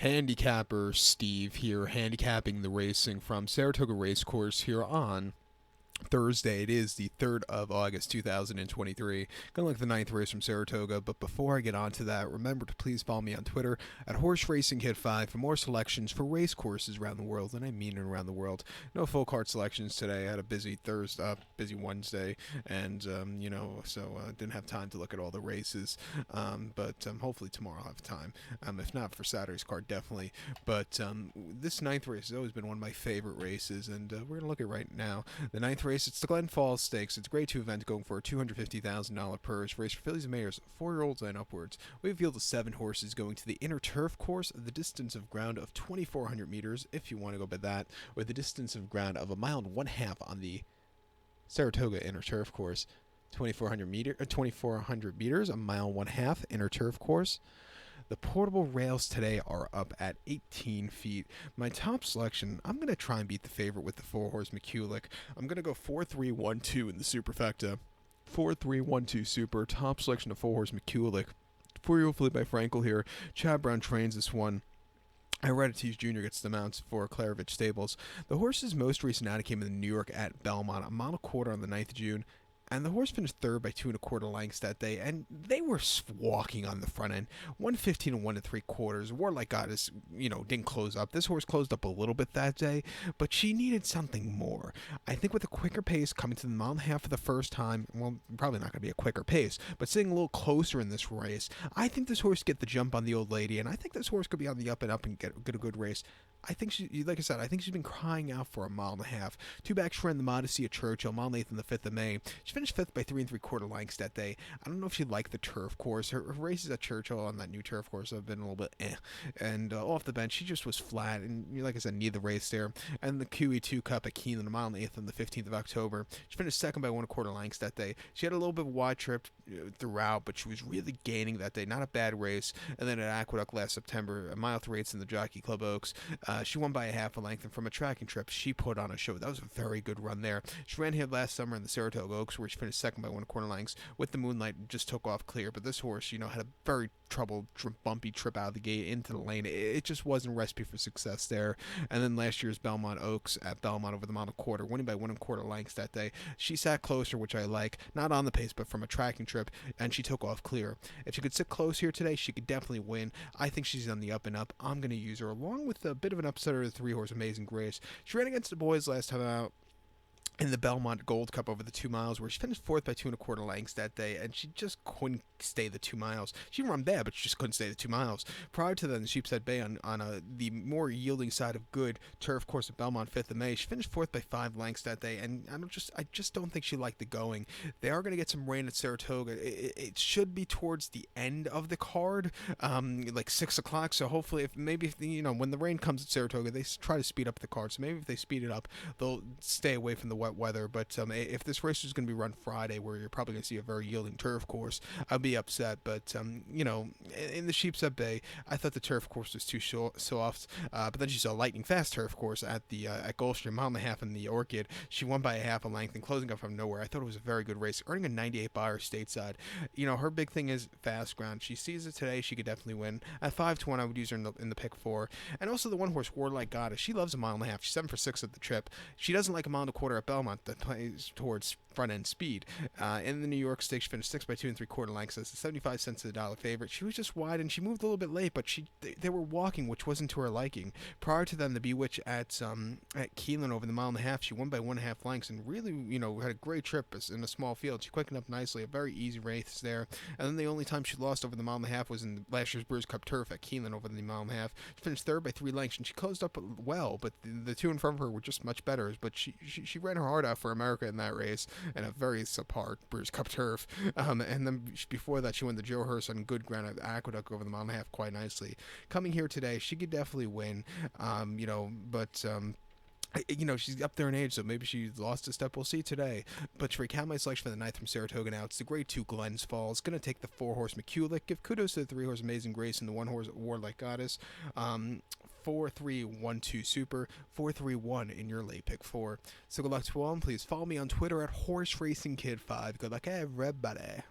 Handicapper Steve here, handicapping the racing from Saratoga Racecourse here on Thursday. It is the 3rd of August 2023. Gonna look at the ninth race from Saratoga, but before I get on to that, remember to please follow me on Twitter at HorseRacingKid5 for more selections for race courses around the world, and I mean around the world. No full card selections today. I had a busy busy Wednesday, and so didn't have time to look at all the races. But hopefully tomorrow I'll have time. If not for Saturday's card, definitely. But this ninth race has always been one of my favorite races, and we're gonna look at it right now. The ninth race, it's the Glen Stakes. It's a grade 2 event going for a $250,000 purse. Race for fillies and mares, 4-year-olds and upwards. We have a field of 7 horses going to the inner turf course, the distance of ground of 2,400 meters, if you want to go by that, or the distance of ground of 1.5 miles on the Saratoga inner turf course. 2,400 meters, 1.5 miles inner turf course. The portable rails today are up at 18 feet. My top selection, I'm going to try and beat the favorite with the 4-horse McCulloch. I'm going to go 4-3-1-2 in the superfecta. 4-3-1-2 super. Top selection of 4-horse McCulloch. 4-year-old filly by Frankel here. Chad Brown trains this one. Hereditys Jr. gets the mounts for Klarovich Stables. The horse's most recent outing came in New York at Belmont, 1.25 miles on the 9th of June. And the horse finished 3rd by 2 1/4 lengths that day, and they were walking on the front end. 115 and 1 3/4. Warlike Goddess, didn't close up. This horse closed up a little bit that day, but she needed something more. I think with a quicker pace coming to the 1.5 for the first time, well, probably not going to be a quicker pace, but sitting a little closer in this race, I think this horse get the jump on the old lady, and I think this horse could be on the up and get a good race. I think like I said, I think she's been crying out for 1.5 miles. 2 back, she ran the Modesty at Churchill, mile 8th on the 5th of May. She finished 5th by 3 3/4 lengths that day. I don't know if she liked the turf course. Her races at Churchill on that new turf course have been a little bit And off the bench, she just was flat. And like I said, needed the race there. And the QE2 Cup at Keeneland, mile 8th on the 15th of October. She finished 2nd by 1 1/4 lengths that day. She had a little bit of a wide trip throughout, but she was really gaining that day. Not a bad race. And then at Aqueduct last September, 1.3 in the Jockey Club Oaks. She won by a half a length, and from a tracking trip, she put on a show. That was a very good run there. She ran here last summer in the Saratoga Oaks, where she finished 2nd by 1 1/4 lengths. With the Moonlight, just took off clear. But this horse, had a very troubled, bumpy trip out of the gate into the lane. It just wasn't a recipe for success there. And then last year's Belmont Oaks at Belmont over the 1.25, winning by 1 1/4 lengths that day. She sat closer, which I like, not on the pace, but from a tracking trip, and she took off clear. If she could sit close here today, she could definitely win. I think she's on the up and up. I'm going to use her along with a bit of an upsetter, the 3-horse Amazing Grace. She ran against the boys last time out in the Belmont Gold Cup over the 2 miles, where she finished 4th by 2 1/4 lengths that day, and she just couldn't stay the 2 miles. She run bad, but she just couldn't stay the 2 miles. Prior to that, in the Sheepshead Bay on the more yielding side of good turf course at Belmont 5th of May, she finished 4th by 5 lengths that day, and I just don't think she liked the going. They are going to get some rain at Saratoga. It should be towards the end of the card, like 6 o'clock. So hopefully, if when the rain comes at Saratoga, they try to speed up the card. So maybe if they speed it up, they'll stay away from the wet weather. But if this race is going to be run Friday, where you're probably going to see a very yielding turf course, I'd be upset. But in the Sheepshead Bay, I thought the turf course was too soft. But then she saw a lightning fast turf course at Gulfstream, 1.5 miles in the Orchid. She won by a half a length and closing up from nowhere. I thought it was a very good race, earning a 98 by her stateside. Her big thing is fast ground. She sees it today. She could definitely win. At 5-1, I would use her in the pick 4. And also the 1-horse Warlike Goddess. She loves 1.5 miles. She's 7 for 6 at the trip. She doesn't like 1 1/4 at Belmont. That plays towards front end speed. In the New York Stakes, she finished 6 by 2 3/4 lengths. That's 75 cents to the dollar favorite. She was just wide, and she moved a little bit late, but they were walking, which wasn't to her liking. Prior to them, the Bewitch at Keeneland over the 1.5 miles, she won by 1.5 lengths, and really, had a great trip in a small field. She quickened up nicely, a very easy race there. And then the only time she lost over the 1.5 miles was in last year's Brewers Cup Turf at Keeneland over the 1.5 miles. She finished 3rd by 3 lengths, and she closed up well, but the 2 in front of her were just much better. But she ran her heart out for America in that race, and a very subpar Brewers Cup Turf. And then before that, she won the Joe Hurst on good ground at Aqueduct over the 1.5 miles quite nicely. Coming here today, she could definitely win, but she's up there in age, so maybe she lost a step. We'll see today. But to recount my selection for the 9th from Saratoga now, it's the grade 2 Glens Falls. Going to take the 4-horse McCulloch. Give kudos to the 3-horse Amazing Grace and the 1-horse Warlike Goddess. 4-3-1-2 super. 4-3-1 in your late pick 4. So good luck to all, and please follow me on Twitter at HorseRacingKid5. Good luck, everybody.